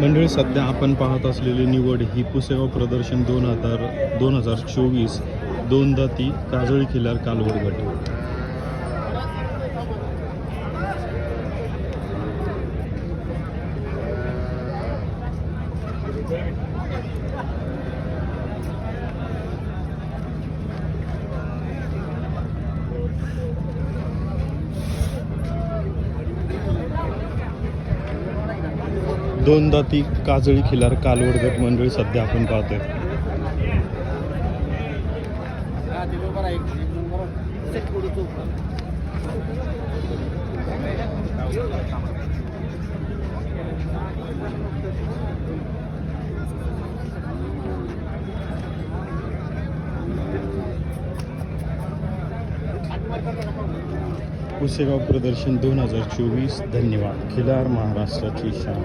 मंडळी सध्या आपण पाहत असलेली निवड ही पुसेगाव प्रदर्शन 2024 दोन दाती काजळी खिलार कालवड गट. दोन दाती काजळी खिलार कालवड गट मंडळी सध्या आपण पाहतोय. पुसेगाव प्रदर्शन 2024. धन्यवाद. खिलार महाराष्ट्राची शान.